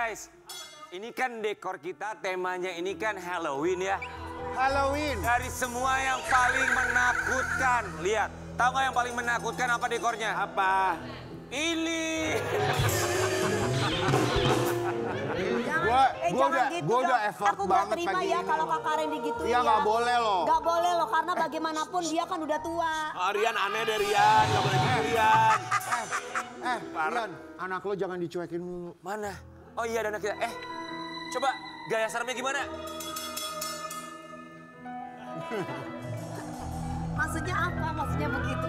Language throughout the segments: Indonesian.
guys, ini kan dekor kita, temanya ini kan Halloween ya. Halloween. Dari semua yang paling menakutkan, lihat. Tahu nggak yang paling menakutkan apa dekornya? Apa? Ini. Gua udah effort aku banget terima pagi ya ini. kalau Kakak Ren digituin Iya, nggak boleh loh. Nggak boleh loh, karena bagaimanapun dia kan udah tua. Oh, Rian aneh deh Rian, nggak boleh gitu Rian. Rian, anak lo jangan dicuekin mulu. Mana? Oh iya, dan kita. Coba gaya seremnya gimana? Maksudnya apa? Maksudnya begitu?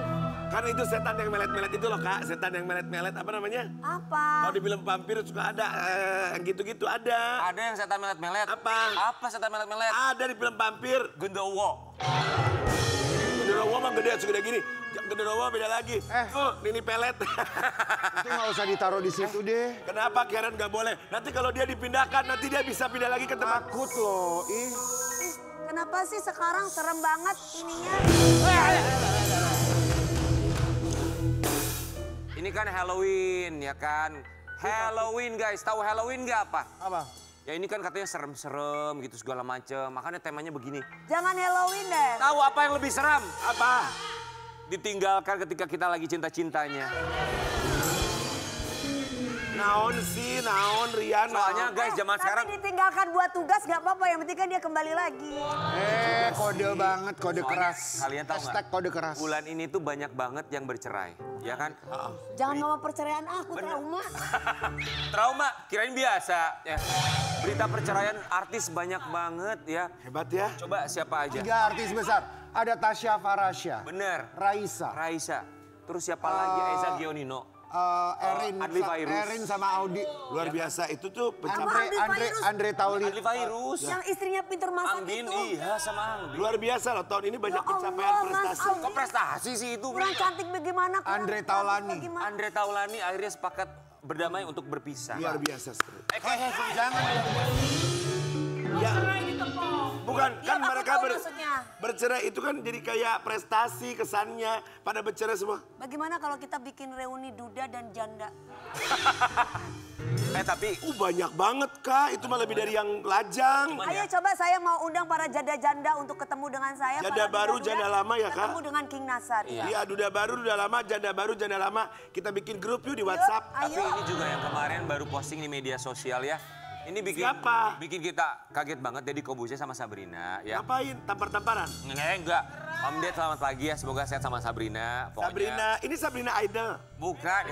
Kan itu setan yang melet-melet itu loh Kak, setan yang melet-melet apa namanya? Apa? Kalau di film vampir suka ada yang gitu-gitu ada. Ada yang setan melet-melet. Apa? Apa setan melet-melet? Ada di film vampir. Genderuwo. Genderuwo mah gede segede gini. Genderuwo beda lagi. Oh, ini pelet. Itu nggak usah ditaruh di situ deh. Kenapa Karen nggak boleh? Nanti kalau dia dipindahkan, nanti dia bisa pindah lagi ke tempat. Takut loh, ih. Kenapa sih sekarang serem banget ininya? Ini kan Halloween ya kan? Halloween guys, tahu Halloween nggak apa? Apa? Ya ini kan katanya serem-serem gitu segala macem. Makanya temanya begini. Jangan Halloween deh. Tahu apa yang lebih seram? Apa? Ditinggalkan ketika kita lagi cinta-cintanya. Naon sih, naon Rian. Soalnya guys zaman sekarang. Tapi ditinggalkan buat tugas nggak apa-apa, yang penting kan dia kembali lagi. Kode banget, kode Soalnya keras. kalian tahu Hashtag nggak? kode keras. Bulan ini tuh banyak banget yang bercerai, ya kan? Jangan ngomong perceraian aku, trauma. Trauma, kirain biasa. Ya. Berita perceraian artis banyak banget ya. Hebat ya. Coba siapa aja? 3 artis besar. Ada Tasya Farasya. Bener. Raisa. Raisa. Terus siapa lagi? Eza Gionino. Erin, Erin sama Audi. Luar biasa itu tuh Andre Tauli. Adli Virus. Yang istrinya pinter masak Anggin, itu. iya sama Anggin. luar biasa loh tahun ini banyak Ya pencapaian Allah, prestasi. Mas Kok prestasi sih itu? Kurang cantik bagaimana? kurang Andre cantik Taulani. bagaimana? Andre Taulani akhirnya sepakat berdamai untuk berpisah. Luar biasa sekali. Jangan. Ya. Bukan, Ya, kan aku mereka tahu maksudnya. bercerai itu kan jadi kayak prestasi kesannya pada bercerai semua. Bagaimana kalau kita bikin reuni duda dan janda? Tapi Banyak banget Kak, itu mah lebih dari yang lajang. Ayo coba saya mau undang para janda-janda untuk ketemu dengan saya. Janda para baru, duda-duda, janda lama ya, Kak? Ketemu dengan King Nasar. Iya, duda baru, duda lama, janda baru, janda lama. Kita bikin grup yuk di WhatsApp. tapi Ayo. ini juga yang kemarin baru posting di media sosial ya. Ini bikin Siapa? bikin kita kaget banget jadi Kobusnya sama Sabrina ya. Ngapain? Tampar-tamparan? Enggak. Om Ded selamat pagi ya, semoga sehat sama Sabrina. Pokoknya. Sabrina, ini Sabrina Idol. Bukan.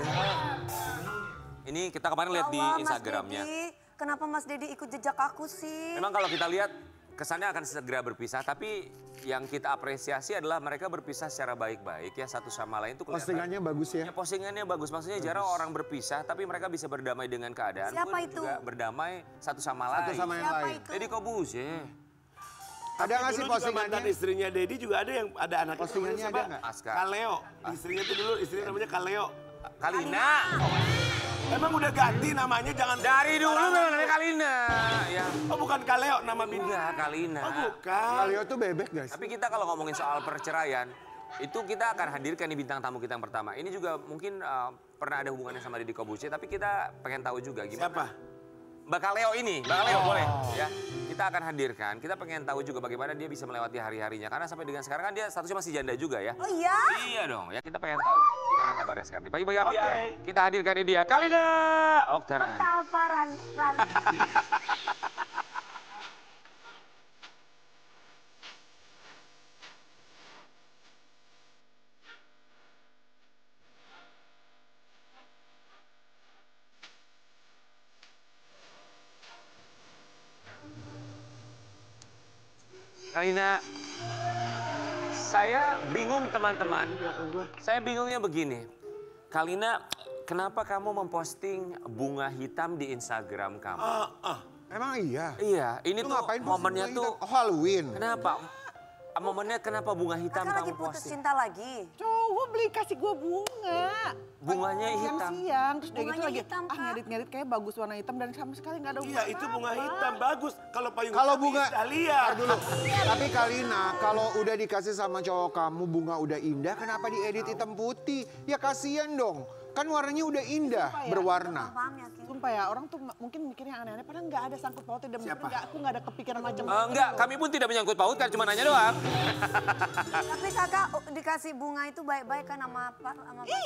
Ini kita kemarin lihat di Ya Allah, Mas Instagramnya. Dedi, kenapa Mas Dedi ikut jejak aku sih? Memang kalau kita lihat kesannya akan segera berpisah, tapi yang kita apresiasi adalah mereka berpisah secara baik-baik ya satu sama lain itu kelihatan. Postingannya bagus ya. Ya, postingannya bagus, maksudnya jarang orang berpisah tapi mereka bisa berdamai dengan keadaan. Siapa pun itu? juga berdamai satu sama lain. Satu sama yang Siapa lain. itu? Jadi Kobusnya. Ada nggak sih Dulu juga mantan postingannya? istrinya Dedi juga ada yang ada anaknya. Postingannya namanya ada nggak? Aska. Kaleo. Istrinya itu dulu, istrinya namanya Kaleo. Kalina. Emang udah ganti namanya, jangan... Dari dulu memang namanya Kalina. Ya. Oh bukan Kaleo, nama bini. Enggak, Kalina. Oh bukan. Kaleo tuh bebek guys. Tapi kita kalau ngomongin soal perceraian, itu kita akan hadirkan nih bintang tamu kita yang pertama. Ini juga mungkin pernah ada hubungannya sama Deddy Corbuzier, tapi kita pengen tahu juga gimana. Siapa? Mbak Kaleo ini, Mbak Kaleo boleh ya. Kita akan hadirkan, kita pengen tahu juga bagaimana dia bisa melewati hari-harinya. Karena sampai dengan sekarang kan dia statusnya masih janda juga ya. Oh iya? Iya dong, ya kita pengen tahu gimana kabarnya sekarang. Pagi-pagi apa ya? Kita hadirkan ini dia, Kalina Oktaran. Tamparan. Kalina, saya bingung teman-teman. Saya bingungnya begini. Kalina, kenapa kamu memposting bunga hitam di Instagram kamu? Emang iya? Iya, ini Lu tuh ngapain posting momennya bunga tuh. hitam? Oh, Halloween. Kenapa? Momennya kenapa bunga hitam Kakak lagi kamu putus posting? cinta lagi. Cowok beli kasih gue bunga. Bunganya hitam. Siang-siang, terus udah gitu Bunganya lagi, hitam, Kak. ngedit-ngedit kayak bagus warna hitam dan sama sekali nggak ada bunga. Iya itu bunga hitam, bagus. Kalau payung Kalau hitam, bunga, Italia. Ntar dulu. Tapi Kalina, kalau udah dikasih sama cowok kamu bunga udah indah, kenapa diedit hitam putih? Ya kasihan dong. Kan warnanya udah indah, berwarna. Paham ya, King? sumpah ya, orang tuh mungkin mikirnya aneh-aneh, padahal nggak ada sangkut pautnya dan Siapa? aku nggak ada kepikiran macam Enggak, kami pun tidak menyangkut pautkan, cuma nanya doang. Tapi kakak dikasih bunga itu baik-baik kan sama Pak?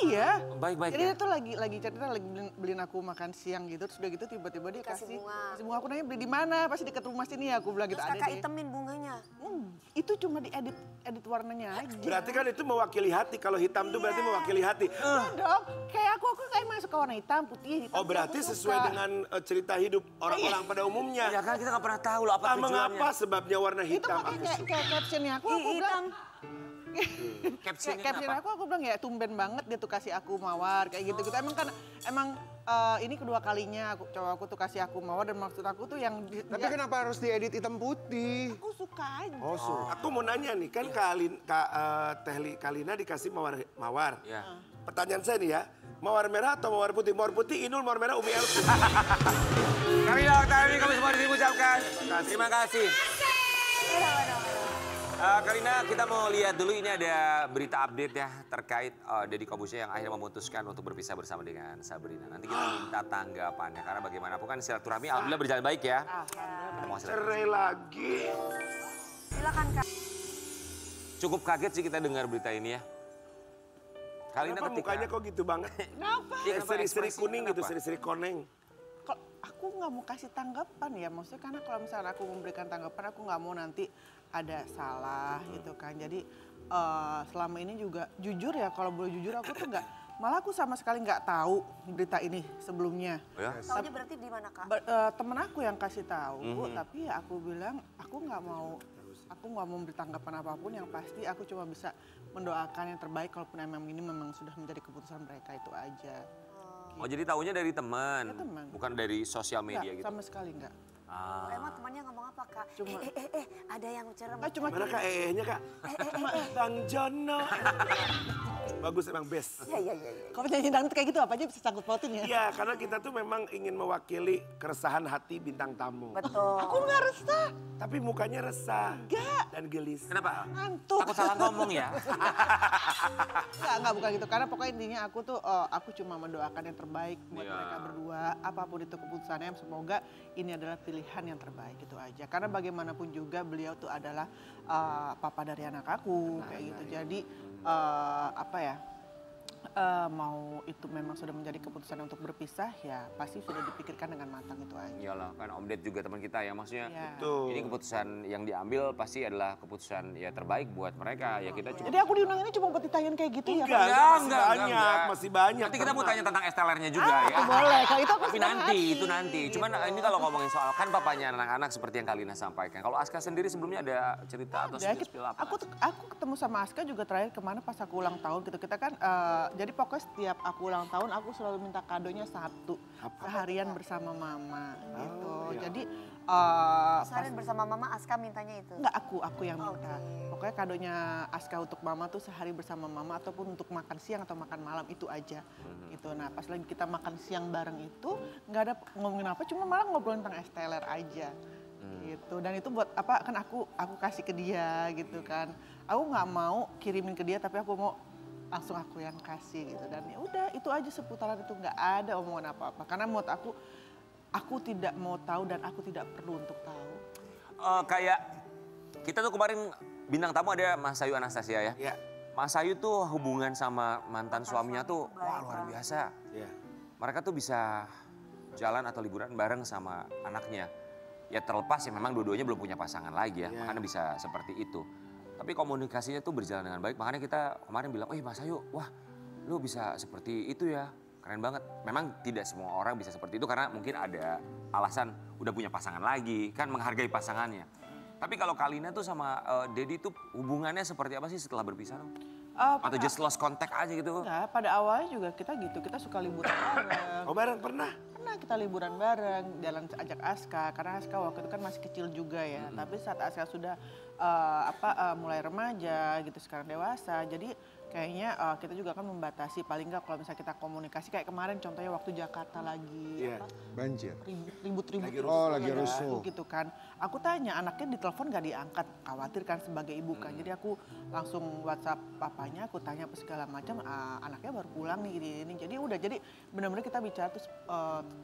Iya. Baik-baik Jadi ya. dia tuh lagi cerita, lagi beliin aku makan siang gitu, terus udah gitu tiba-tiba dia Kasih bunga. kasih bunga. Aku nanya beli di mana? Pasti dekat rumah sini ya, aku bilang gitu. Terus Ada kakak deh. itemin bunganya. Itu cuma edit warnanya aja. Berarti kan itu mewakili hati. Kalau hitam tuh berarti mewakili hati. Iya dong, kayak aku kayak masuk ke warna hitam, putih, hitam. Oh berarti aku sesuai suka. dengan cerita hidup orang-orang pada umumnya. Ya kan kita nggak pernah tahu loh apa Ah, tujuannya. mengapa sebabnya warna Itu hitam? makanya Aku suka. kayak captionnya aku bilang. Captionnya Caption apa? aku bilang ya tumben banget dia tuh kasih aku mawar kayak gitu-gitu. Emang ini kedua kalinya cowok aku tuh kasih aku mawar dan maksud aku tuh yang Tapi kenapa harus diedit hitam putih? aku suka aja. Oh, Aku mau nanya nih, kan Teh Kalina dikasih mawar. Ya. Pertanyaan saya nih ya, mawar merah atau mawar putih? Mawar putih Inul, mawar merah Umi El. Karina Octavi kami semua diucapkan. Terima kasih. Karina, kita mau lihat dulu ini ada berita update ya terkait Deddy Corbuzier yang akhirnya memutuskan untuk berpisah bersama dengan Sabrina. Nanti kita minta tanggapannya karena bagaimanapun kan silaturahmi alhamdulillah berjalan baik ya. Kita mau silaturahmi. Cerai lagi. Silakan kak. Cukup kaget sih kita dengar berita ini ya. Karina Kenapa ketika mukanya kok gitu banget? Kenapa? Iya, Kayak seri-seri ekspresinya kuning gitu, kenapa? seri-seri koneng. Kok aku nggak mau kasih tanggapan ya, maksudnya karena kalau misalnya aku memberikan tanggapan aku nggak mau nanti ada salah gitu kan. Jadi selama ini juga jujur ya, kalau boleh jujur aku tuh malah aku sama sekali nggak tahu berita ini sebelumnya. Oh ya? Taunya berarti di mana kak? Temen aku yang kasih tahu, tapi ya aku bilang aku nggak mau memberi tanggapan apapun, yang pasti aku cuma bisa mendoakan yang terbaik kalaupun ini memang sudah menjadi keputusan mereka, itu aja. Oh jadi tahunya dari teman, Ya, teman. bukan dari sosial media Nggak, gitu. sama sekali nggak. Emang temannya ngomong apa kak? Cuma- Ada yang cerem. Cuma Mana kak nya kak? Bang Jono. Bagus emang best. Iya. kalau nyanyi dangdut kayak gitu apa aja bisa sangkut pautin ya? Iya, karena kita tuh memang ingin mewakili keresahan hati bintang tamu. Betul. Aku nggak resah, Tapi mukanya resah nggak, dan gelis. Kenapa? ngantuk. Takut salah ngomong ya? Nggak bukan gitu. Karena pokoknya intinya aku tuh, aku cuma mendoakan yang terbaik buat Iya. mereka berdua. Apapun itu keputusannya, semoga ini adalah pilihan yang terbaik, gitu aja. Karena bagaimanapun juga beliau tuh adalah papa dari anak aku, kayak gitu. Jadi apa ya, mau itu memang sudah menjadi keputusan untuk berpisah, ya pasti sudah dipikirkan dengan matang, itu aja. Iyalah kan Om Ded juga teman kita ya, maksudnya Iya. Tuh. ini keputusan yang diambil pasti adalah keputusan ya terbaik buat mereka. Ya kita cuma Jadi aku diundang ini cuma buat ditanyain kayak gitu ya? Enggak, Pak? masih banyak. Nanti kita mau tanya tentang estelernya juga ya. Boleh, kalau itu aku Tapi senang nanti, hati, itu nanti. Cuman gitu. ini kalau ngomongin soal kan papanya anak-anak seperti yang Kalina sampaikan. Kalau Aska sendiri sebelumnya ada cerita atau Ada, spill apa? aku ketemu sama Aska juga terakhir kemana pas aku ulang tahun gitu. Kita kan, jadi pokoknya setiap aku ulang tahun aku selalu minta kadonya satu. Seharian bersama mama gitu. Jadi Seharian bersama mama Aska mintanya itu. enggak, aku yang minta. Oke. Pokoknya kadonya Aska untuk mama tuh sehari bersama mama ataupun untuk makan siang atau makan malam, itu aja. Gitu. Nah pas lagi kita makan siang bareng itu nggak ada ngomongin apa, cuma malah ngobrolin tentang esteller aja. Gitu. Dan itu buat apa, kan aku kasih ke dia gitu kan. Aku nggak mau kirimin ke dia, tapi aku mau langsung aku yang kasih gitu. Dan ya udah, itu aja seputaran itu, nggak ada omongan apa-apa. Karena menurut aku tidak mau tahu dan aku tidak perlu untuk tahu. Kayak kita tuh kemarin bintang tamu ada Mas Ayu Anastasia ya. Ya, Mas Ayu tuh hubungan sama mantan suaminya tuh wah luar biasa. ya. Mereka tuh bisa jalan atau liburan bareng sama anaknya. Ya terlepas ya memang dua-duanya belum punya pasangan lagi ya, Ya. makanya bisa seperti itu. Tapi komunikasinya tuh berjalan dengan baik, makanya kita kemarin bilang, Mas Ayu, wah lu bisa seperti itu ya, keren banget. Memang tidak semua orang bisa seperti itu karena mungkin ada alasan udah punya pasangan lagi, kan menghargai pasangannya. Tapi kalau Kalina tuh sama Deddy tuh hubungannya seperti apa sih setelah berpisah? Atau just lost contact aja gitu? Enggak, pada awalnya juga kita gitu, kita suka liburan bareng. Oh bareng pernah? Pernah kita liburan bareng, jalan ajak Aska, karena Aska waktu itu kan masih kecil juga ya. Tapi saat Aska sudah mulai remaja gitu, sekarang dewasa. Jadi kayaknya kita juga akan membatasi, paling nggak kalau misalnya kita komunikasi kayak kemarin contohnya waktu Jakarta lagi Banjir. ribut-ribut lagi rusuh. gitu kan. Aku tanya anaknya ditelepon gak diangkat, khawatir kan sebagai ibu kan. Jadi aku langsung WhatsApp papanya, aku tanya apa segala macam, anaknya baru pulang nih ini. Jadi udah, jadi benar-benar kita bicara tuh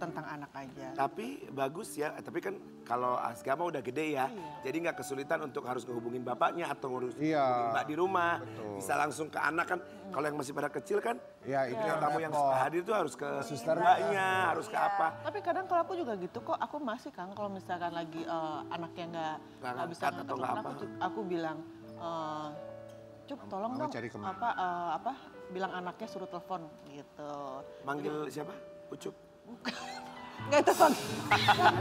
tentang anak aja. Tapi bagus ya, tapi kan kalau Aska mah udah gede ya. Jadi nggak kesulitan untuk harus ngehubungin bapaknya atau ngurus ngehubungin mbak di rumah. Bisa langsung ke anak kan. Kalau yang masih pada kecil kan, Ya itu yang tamu yang repot. hadir tuh harus ke suster mbaknya, harus ke apa. Tapi kadang kalau aku juga gitu kok, aku masih kan kalau misalkan lagi anaknya nggak bisa ngangkat atau nggak telepon, aku bilang, Cup tolong Mama dong cari kemana? bilang anaknya suruh telepon gitu. Manggil siapa? Ucup. Nggak telepon.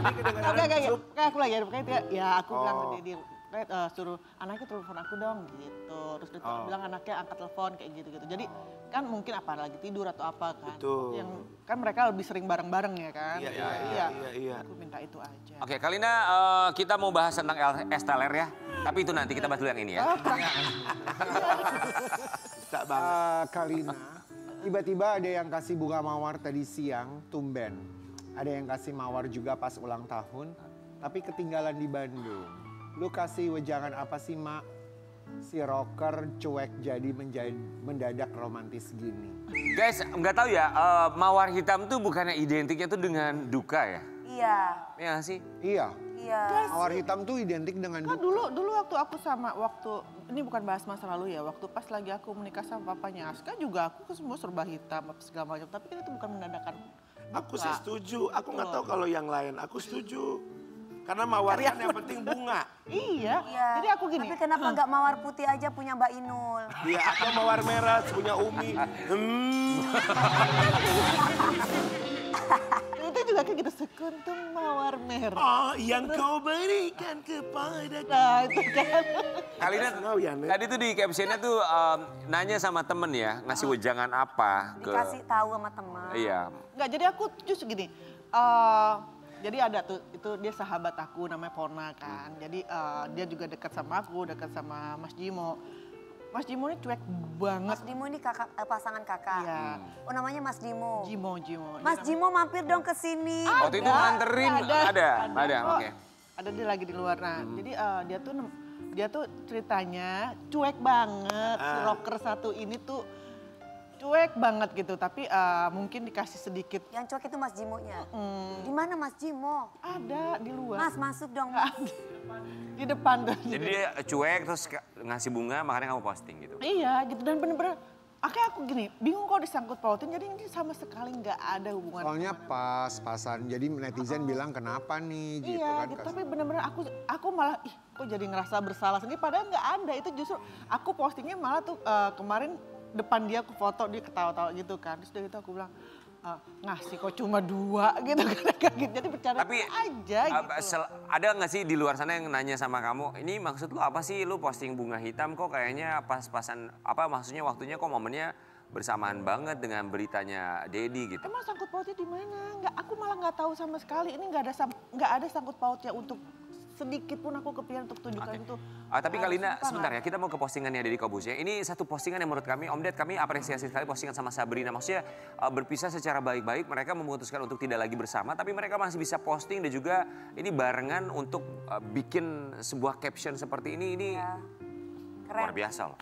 Nanti kedengeran Kayak Ucup. aku lagi ada makanya ya aku bilang ke dia suruh anaknya telepon aku dong gitu. Terus dia bilang anaknya angkat telepon kayak gitu-gitu. Jadi kan mungkin apa lagi tidur atau apa kan. Betul. Yang kan mereka lebih sering bareng-bareng ya kan. Iya. Aku minta itu aja. Oke, Kalina, kita mau bahas tentang esteller ya. Tapi itu nanti kita bahas dulu yang ini ya. Bisa banget. Kalina, tiba-tiba ada yang kasih bunga mawar tadi siang, tumben. Ada yang kasih mawar juga pas ulang tahun, tapi ketinggalan di Bandung. Lu kasih wejangan apa sih, Mak? Si rocker cuek jadi mendadak romantis gini. Guys, nggak tahu ya, mawar hitam tuh bukannya identiknya tuh dengan duka ya? Iya. Iya nggak sih? Iya, Iya. mawar hitam tuh identik dengan Kan dulu waktu aku ini bukan bahas masa lalu ya, waktu pas lagi aku menikah sama papanya Aska juga aku semua serba hitam apa segala macam, tapi kan itu bukan menandakan Aku sih setuju. Aku nggak tahu kalau yang lain. Aku setuju. Karena mawar kan yang penting bunga. Iya. Iya. Jadi aku gini. Tapi kenapa nggak mawar putih aja punya Mbak Inul? Iya, atau mawar merah punya Umi. Itu juga kayak gitu, sekuntum mawar merah. Oh, yang kau berikan kepada Nah itu kan. Kalina, Tahu ya, Nek? tadi tuh di captionnya tuh nanya sama temen ya, ngasih wejangan apa ke... Dikasih tahu sama teman. Iya. Enggak, jadi aku justru gini. Jadi ada tuh, itu dia sahabat aku namanya Pona kan. Jadi dia juga dekat sama aku, dekat sama Mas Jimo. Mas Jimo ini cuek banget. Mas Dimo ini pasangan kakak. Iya. Oh namanya Mas Dimo. Jimo. Mas Jimo mampir dong ke sini. Waktu itu nganterin, ada, kok. oke. Ada dia lagi di luar. Nah, jadi dia tuh ceritanya cuek banget. Si rocker satu ini tuh cuek banget gitu, tapi mungkin dikasih sedikit. Yang cuek itu Mas Jimonya. Di mana Mas Jimo? Ada di luar. Mas masuk dong. Di depan tuh. Jadi dia cuek terus ngasih bunga, makanya kamu posting gitu. Iya gitu, dan bener-bener akhirnya aku gini, bingung kok disangkut pautin, jadi ini sama sekali nggak ada hubungan. soalnya pas-pasan. Jadi netizen bilang kenapa nih gitu Iya kan. gitu, tapi bener-bener aku malah kok jadi ngerasa bersalah sendiri, padahal nggak ada. Itu justru aku postingnya malah tuh kemarin depan dia aku foto, dia ketawa-tawa gitu kan. Terus dari itu aku bilang, ngasih kok cuma 2 gitu kan, kaget. Jadi bercanda Tapi aja gitu. ada nggak sih di luar sana yang nanya sama kamu, ini maksud lu apa sih, lu posting bunga hitam kok kayaknya pas-pasan, apa maksudnya waktunya kok momennya bersamaan banget dengan beritanya Dedi gitu. Emang sangkut pautnya di mana? Nggak, aku malah nggak tahu sama sekali. Ini nggak ada sangkut pautnya untuk sedikit pun aku kepikiran untuk tunjukkan itu. Tapi Kalina, Sumpah sebentar nggak. ya, kita mau ke postingannya Deddy Kobus ya. Ini satu postingan yang menurut kami, Om Ded, kami apresiasi sekali postingan sama Sabrina. Maksudnya berpisah secara baik-baik, mereka memutuskan untuk tidak lagi bersama, tapi mereka masih bisa posting dan juga ini barengan untuk bikin sebuah caption seperti ini luar biasa loh.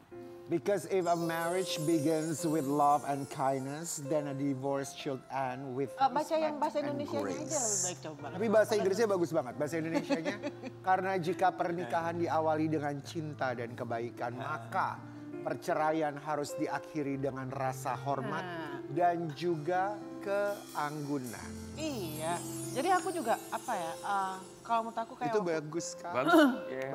Because if a marriage begins with love and kindness, then a divorce should end with Baca yang respect bahasa and Indonesianya aja grace. lebih baik coba. Tapi bahasa Inggrisnya bagus banget, bahasa Indonesianya. Karena jika pernikahan diawali dengan cinta dan kebaikan, maka perceraian harus diakhiri dengan rasa hormat dan juga keanggunan. Iya, jadi aku juga apa ya, kalau menurut aku kayak Itu bagus sekali. Bagus.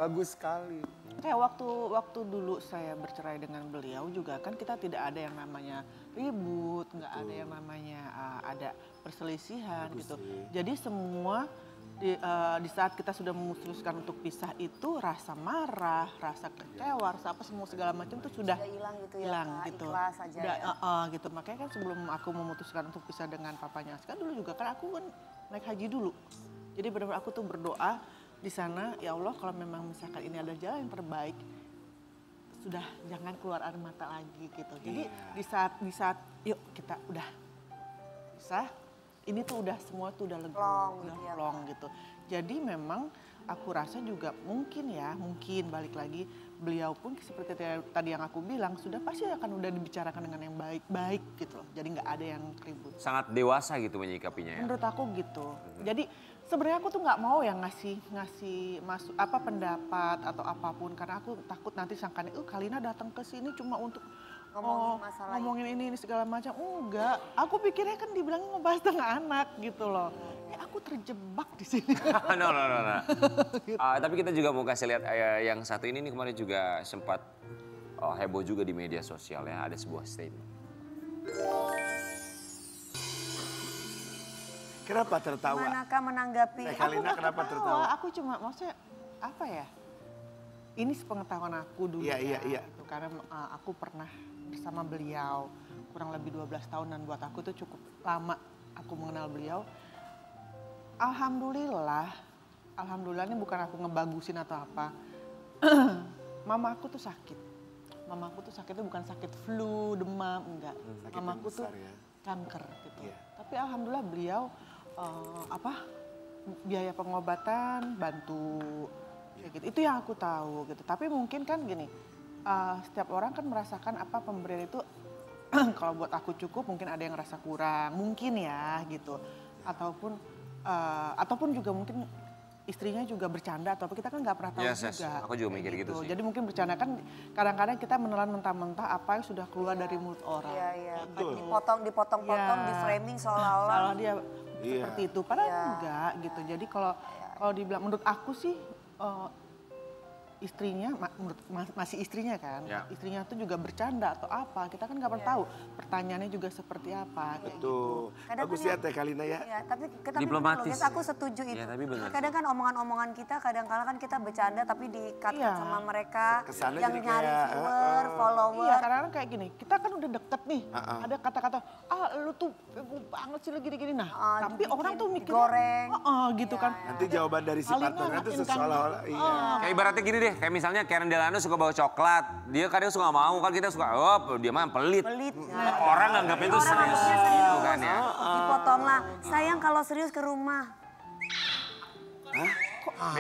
Bagus sekali. kayak waktu dulu saya bercerai dengan beliau juga kan kita tidak ada yang namanya ribut, nggak ada yang namanya ada perselisihan gitu. Jadi semua di saat kita sudah memutuskan untuk pisah itu rasa marah, rasa kecewa, rasa apa semua segala macam itu sudah hilang gitu ya, hilang Kak, gitu. ikhlas aja Udah, ya. gitu. Makanya kan sebelum aku memutuskan untuk pisah dengan papanya Aska dulu juga kan aku kan naik haji dulu. Jadi benar-benar aku tuh berdoa di sana, ya Allah kalau memang misalkan ini adalah jalan yang terbaik, sudah jangan keluar air mata lagi gitu. Jadi di saat yuk kita udah bisa, ini tuh udah semua tuh udah lega, udah plong gitu. Jadi memang aku rasa juga mungkin balik lagi beliau pun seperti tadi yang aku bilang sudah pasti akan udah dibicarakan dengan yang baik-baik gitu loh. Jadi nggak ada yang ribut. Sangat dewasa gitu menyikapinya ya. Menurut aku gitu. Jadi sebenarnya aku tuh nggak mau yang ngasih masuk pendapat atau apapun karena aku takut nanti sangkanya Kalina datang ke sini cuma untuk ngomongin ini segala macam. Enggak, aku pikirnya kan dibilangnya ngebahas tentang anak gitu loh. Ya aku terjebak di sini. No. Tapi kita juga mau kasih lihat yang satu ini nih kemarin juga sempat heboh juga di media sosial ya, ada sebuah statement. Kenapa tertawa? Manakah menanggapi? Kalina kenapa tertawa? Aku cuma maksudnya apa ya? Ini sepengetahuan aku dulu. Iya. Gitu. Karena aku pernah bersama beliau kurang lebih 12 tahun dan buat aku tuh cukup lama aku mengenal beliau. Alhamdulillah ini bukan aku ngebagusin atau apa. Mama aku tuh sakit. Mama aku tuh sakitnya bukan sakit flu, demam, enggak. Mama aku tuh kanker gitu. Yeah. Tapi alhamdulillah beliau biaya pengobatan bantu kayak gitu. Itu yang aku tahu gitu. Tapi mungkin kan gini, setiap orang kan merasakan apa pemberian itu kalau buat aku cukup, mungkin ada yang ngerasa kurang, mungkin ya gitu. Ataupun juga mungkin istrinya juga bercanda atau apa, kita kan nggak pernah tahu juga. Aku juga mikir gitu sih. Jadi mungkin bercanda kan kadang-kadang kita menelan mentah-mentah apa yang sudah keluar dari mulut orang. Iya. Dipotong-potong, di framing seolah-olah dia seperti itu. Padahal enggak gitu. Jadi kalau dibilang menurut aku sih istrinya, masih istrinya kan, istrinya tuh juga bercanda atau apa, kita kan nggak pernah tahu pertanyaannya juga seperti apa. Betul. Bagus ya Teh Kalina ya. Iya, tapi diplomatis. aku setuju itu. Ya, tapi benar. Kadang kan omongan-omongan kita, kadang-kala kan kita bercanda tapi di-cut sama mereka kesannya yang jadi nyari kayak, viewer, follower. Iya, kadang-kadang kayak gini, kita kan udah deket nih, ada kata-kata, lu tuh bego banget sih gini-gini. Nah, tapi orang tuh mikirnya, goreng. Gitu kan. Nanti jawaban dari si partnernya tuh seolah-olah, Kayak ibaratnya gini deh, kayak misalnya Karen Delano suka bawa coklat, dia kadang suka mau, kan kita suka, dia mah pelit. Orang nganggapnya itu serius gitu kan ya. Dipotonglah, sayang kalau serius ke rumah.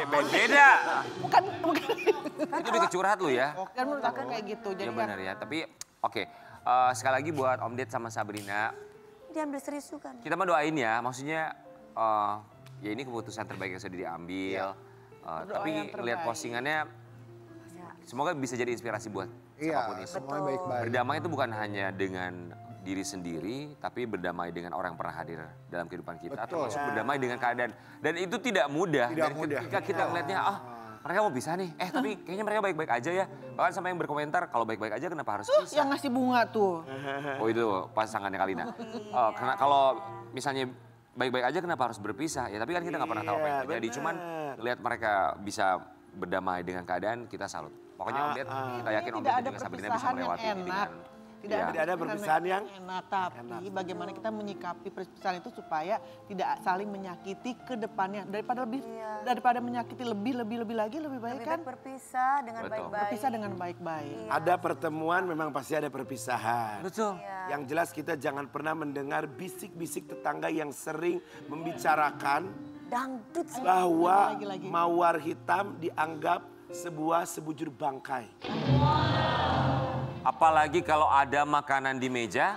Beda. Bukan. Itu lebih curhat lu ya. Dan menurut aku kayak gitu. Jadi Ya benar ya, tapi oke. Sekali lagi buat Om Ded sama Sabrina. Diambil serius juga. Kita mah doain ya, maksudnya ya ini keputusan terbaik yang sudah diambil. Tapi lihat postingannya, semoga bisa jadi inspirasi buat siapapun itu. Semuanya baik-baik. Berdamai itu bukan hanya dengan diri sendiri, tapi berdamai dengan orang yang pernah hadir dalam kehidupan kita. Termasuk berdamai dengan keadaan. Dan itu tidak mudah. Ketika kita melihatnya, mereka mau pisah nih. Tapi kayaknya mereka baik-baik aja ya. Bahkan sampai yang berkomentar, kalau baik-baik aja kenapa harus pisah? yang ngasih bunga tuh. Oh itu pasangannya Kalina. Karena kalau misalnya baik-baik aja kenapa harus berpisah? Ya tapi kan kita nggak pernah tahu apa yang terjadi. Cuman lihat mereka bisa berdamai dengan keadaan, kita salut. Pokoknya Om Ded, kita yakin Om Ded juga Sabrina bisa melewati ini dengan... Tidak ada perpisahan yang enak, tapi bagaimana kita menyikapi perpisahan itu supaya tidak saling menyakiti ke depannya. Daripada menyakiti lebih lagi lebih baik kan berpisah dengan baik-baik. Berpisah dengan baik-baik. ada pertemuan memang pasti ada perpisahan. Betul. Yang jelas kita jangan pernah mendengar bisik-bisik tetangga yang sering membicarakan Dangdut. bahwa mawar hitam dianggap sebuah sebujur bangkai. Apalagi kalau ada makanan di meja.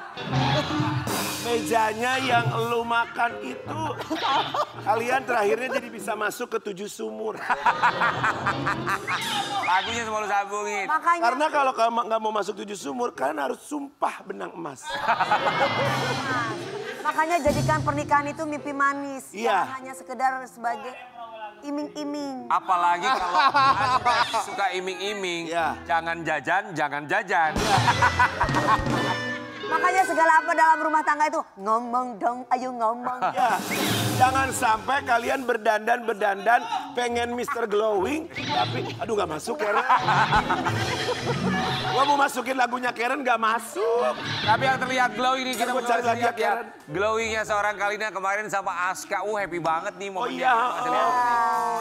Mejanya yang lu makan itu, kalian terakhirnya jadi bisa masuk ke 7 sumur. Lagunya semua lu sambungin. Makanya Karena kalau kamu nggak mau masuk 7 sumur, kalian harus sumpah benang emas. Makanya jadikan pernikahan itu mimpi manis. Iya. Jangan hanya sekedar sebagai iming-iming. Apalagi kalau Anda suka iming-iming, jangan jajan. Makanya segala apa dalam rumah tangga itu ngomong dong, ayo ngomong. Ya, jangan sampai kalian berdandan pengen Mr. Glowing, tapi aduh nggak masuk ya. Gua mau masukin lagunya Karen nggak masuk. Tapi yang terlihat glowing ini kita Gua mau cari lagi lihat ya. Karen. Glowingnya seorang Kalina kemarin sama Aska. Happy banget nih Oh momennya. iya. Kasih lihat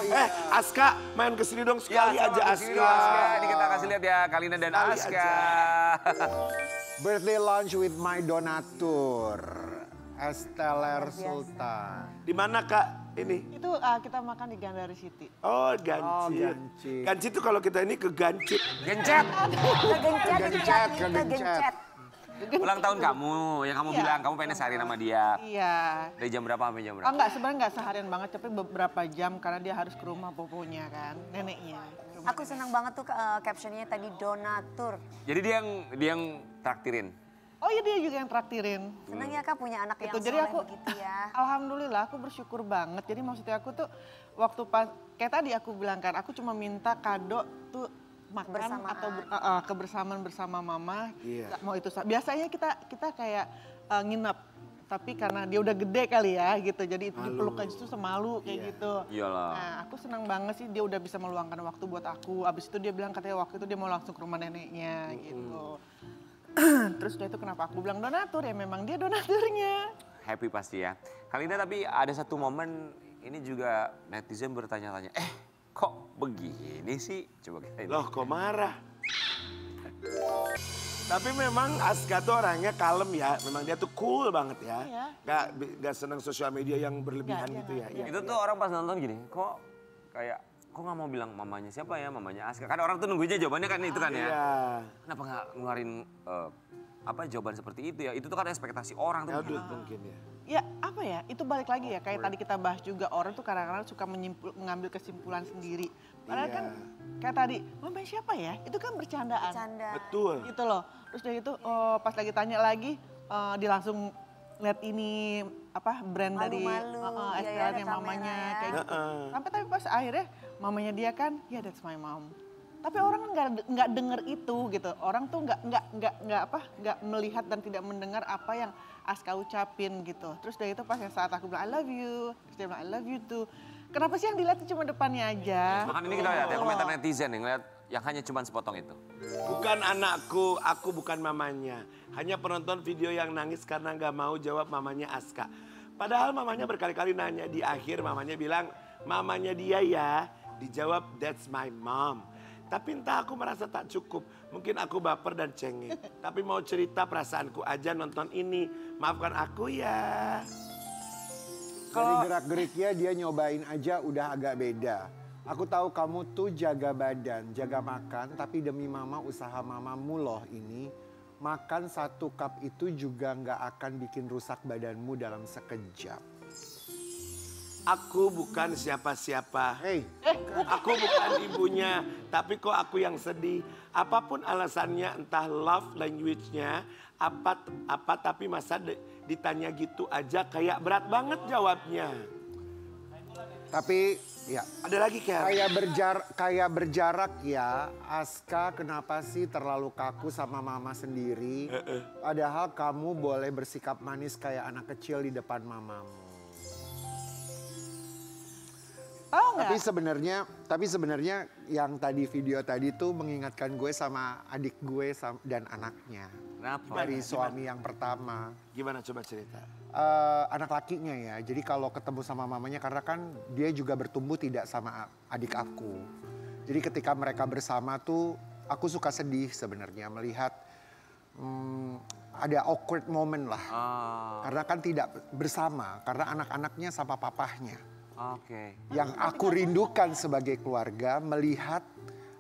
nih. Aska main kesini dong sekali Ya, aja sama Aska. kesini dong, Aska. Ini kita kasih lihat ya Kalina dan Sekali Aska. Birthday lunch with my donatur, Esteller Sultan. Di mana Kak ini? Itu kita makan di Gandari City. Oh, Gancit. Gancit. Gancit itu kalau kita ini ke Gancit. Gencet. Kegencet. Ulang tahun kamu, yang kamu Iya. bilang kamu pengen sehari sama dia. Iya. Dari jam berapa sampai jam Oh berapa? enggak, sebenarnya enggak seharian banget, tapi beberapa jam karena dia harus ke rumah poponya kan, neneknya. Aku senang banget tuh captionnya tadi donatur. Jadi dia yang traktirin. Oh iya, dia juga yang traktirin. Senang ya Kak punya anak yang Itu jadi soleh aku begitu ya. alhamdulillah aku bersyukur banget. Jadi maksudnya aku tuh waktu pas kayak tadi aku bilang kan, aku cuma minta kado tuh makan Kebersamaan. atau kebersamaan bersama mama. Iya. Mau itu biasanya kita kayak nginep, tapi karena dia udah gede kali ya gitu, jadi itu dipeluk aja tuh semalu kayak gitu. Iyalah. Nah aku senang banget sih dia udah bisa meluangkan waktu buat aku. Abis itu dia bilang katanya waktu itu dia mau langsung ke rumah neneknya gitu. Terus udah itu kenapa aku bilang donatur, ya memang dia donaturnya. Happy pasti ya. Kalina tapi ada satu momen ini juga netizen bertanya-tanya, kok begini sih? Coba kita ini. Loh kok marah? Tapi memang Aska tuh orangnya kalem ya. Memang dia tuh cool banget ya. Iya. Gak senang sosial media yang berlebihan Nggak, gitu ya. iya. Itu tuh orang pas nonton gini, kok nggak mau bilang mamanya siapa ya, mamanya Aska. Kan orang tuh nunggunya jawabannya kan itu kan ya. Iya. Kenapa nggak ngeluarin jawaban seperti itu ya? Itu tuh kan ekspektasi orang tuh. Gadut mungkin ya. Ya apa ya, itu balik lagi ya kayak tadi kita bahas juga, orang tuh kadang-kadang suka mengambil kesimpulan sendiri. Padahal Iya. kan kayak tadi, mamanya siapa ya? Itu kan bercandaan. Canda. Betul. Gitu loh. Terus dari itu pas lagi tanya lagi, dia langsung lihat ini brand dari Malu-malu, iya, iya, STL-nya ada kamera mamanya ya. kayak gitu. Sampai tapi pas akhirnya mamanya dia kan, ya that's my mom. Tapi orang nggak denger itu gitu. Orang tuh nggak melihat dan tidak mendengar apa yang Aska ucapin gitu. Terus dari itu pas yang saat aku bilang I love you, terus dia bilang I love you too. Kenapa sih yang dilihat cuma depannya aja? Bahkan ini kita lihat ya komentar netizen yang ngeliat yang hanya cuma sepotong itu. Bukan anakku, aku bukan mamanya. Hanya penonton video yang nangis karena nggak mau jawab mamanya Aska. Padahal mamanya berkali-kali nanya, di akhir mamanya bilang, mamanya dia ya. Dijawab, that's my mom. Tapi entah aku merasa tak cukup. Mungkin aku baper dan cengeng. Tapi mau cerita perasaanku aja nonton ini. Maafkan aku ya. Dari gerak-geriknya dia nyobain aja udah agak beda. Aku tahu kamu tuh jaga badan, jaga makan, tapi demi mama usaha mamamu loh ini. Makan 1 cup itu juga nggak akan bikin rusak badanmu dalam sekejap. Aku bukan siapa-siapa. Hey, Aku bukan ibunya, tapi kok aku yang sedih. Apapun alasannya, entah love language-nya, apa tapi masa ditanya gitu aja kayak berat banget jawabnya. tapi ya Ada lagi kayak kayak berjarak ya. Aska kenapa sih terlalu kaku sama mama sendiri? Padahal kamu boleh bersikap manis kayak anak kecil di depan mamamu. Tahu nggak? Tapi sebenarnya yang tadi video tadi tuh mengingatkan gue sama adik gue dan anaknya. Kenapa? Dari suami yang pertama. Gimana coba cerita? Anak lakinya ya, jadi kalau ketemu sama mamanya karena kan dia juga bertumbuh tidak sama adik aku. Jadi ketika mereka bersama tuh aku suka sedih sebenarnya melihat ada awkward moment lah. Karena kan tidak bersama, karena anak-anaknya sama papahnya. Oke. Yang aku rindukan sebagai keluarga melihat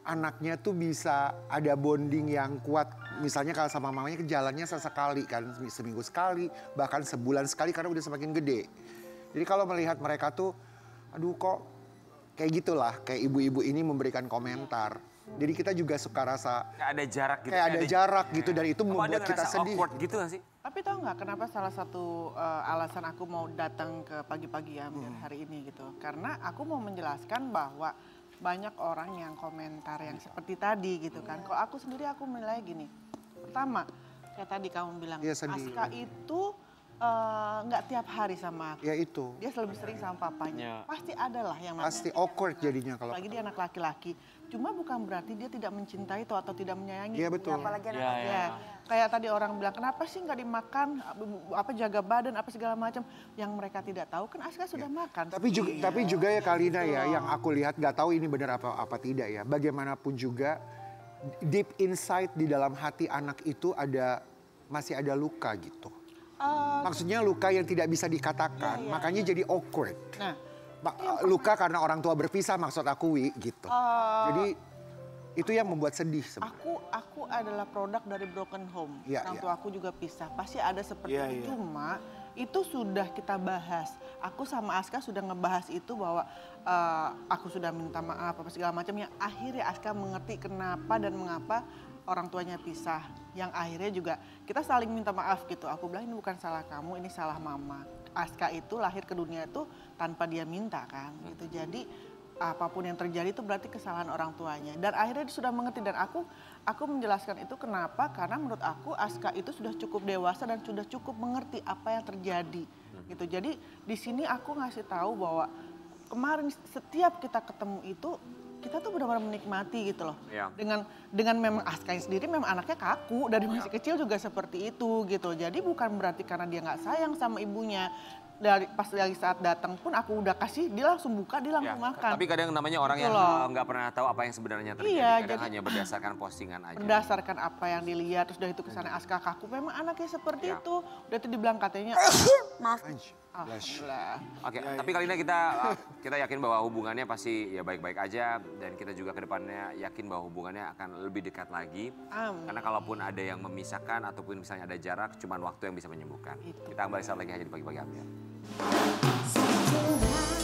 anaknya tuh bisa ada bonding yang kuat. Misalnya kalau sama mamanya ke jalannya sesekali kan, seminggu sekali, bahkan sebulan sekali karena udah semakin gede. Jadi kalau melihat mereka tuh, aduh kok kayak gitulah, kayak ibu-ibu ini memberikan komentar. Jadi kita juga suka rasa Kayak ada jarak gitu. kayak ada jarak gitu dan itu Apa ada membuat kita ngerasa sedih. awkward gitu gak sih? Tapi tahu nggak kenapa salah satu alasan aku mau datang ke pagi-pagi ya hari ini gitu? Karena aku mau menjelaskan bahwa banyak orang yang komentar yang seperti tadi gitu kan. Kalau aku sendiri aku menilai gini. Pertama, kayak tadi kamu bilang, Iya, sedih. Aska itu Nggak tiap hari sama aku. Ya itu. Dia lebih sering sama papanya. Pasti ada lah yang namanya. Pasti awkward jadinya kalau. Apalagi dia anak laki-laki. Cuma bukan berarti dia tidak mencintai atau tidak menyayangi. Iya betul. Apalagi anak Ya, kayak tadi orang bilang kenapa sih nggak dimakan, apa jaga badan, apa segala macam. Yang mereka tidak tahu kan Aska sudah makan. Tapi juga ya Kalina ya, yang aku lihat nggak tahu ini benar apa tidak ya. Bagaimanapun juga deep inside di dalam hati anak itu masih ada luka gitu. Maksudnya luka yang tidak bisa dikatakan, makanya jadi awkward. Nah, Luka karena orang tua berpisah maksud aku Wi gitu. Jadi itu yang membuat sedih sebenarnya. aku adalah produk dari broken home. Iya, Orang iya. tua aku juga pisah. Pasti ada seperti itu. Cuma itu sudah kita bahas. Aku sama Aska sudah ngebahas itu bahwa aku sudah minta maaf apa segala macam. Yang akhirnya Aska mengerti kenapa dan mengapa orang tuanya pisah. Yang akhirnya juga kita saling minta maaf gitu. Aku bilang ini bukan salah kamu, ini salah mama. Aska itu lahir ke dunia itu tanpa dia minta kan gitu. Jadi apapun yang terjadi itu berarti kesalahan orang tuanya. Dan akhirnya dia sudah mengerti dan aku menjelaskan itu kenapa? Karena menurut aku Aska itu sudah cukup dewasa dan sudah cukup mengerti apa yang terjadi gitu. Jadi di sini aku ngasih tahu bahwa kemarin setiap kita ketemu itu kita tuh benar-benar menikmati gitu loh. Iya. Dengan memang Aska sendiri memang anaknya kaku dari masih kecil juga seperti itu gitu. Jadi bukan berarti karena dia nggak sayang sama ibunya. Dari pas lagi saat datang pun aku udah kasih dia langsung buka, dia langsung makan. Tapi kadang namanya orang Gitu yang loh. nggak pernah tahu apa yang sebenarnya terjadi. Iya, Kadang jadi- hanya berdasarkan postingan aja. Berdasarkan apa yang dilihat terus udah itu kesana Aska kaku memang anaknya seperti Iya. itu. Udah itu dibilang katanya Maaf. alhamdulillah. Oke, tapi kali ini kita yakin bahwa hubungannya pasti ya baik-baik aja dan kita juga kedepannya yakin bahwa hubungannya akan lebih dekat lagi. Amin. Karena kalaupun ada yang memisahkan ataupun misalnya ada jarak, cuman waktu yang bisa menyembuhkan. Itu. Kita kembali saat lagi hanya di pagi-pagi update. Satu hal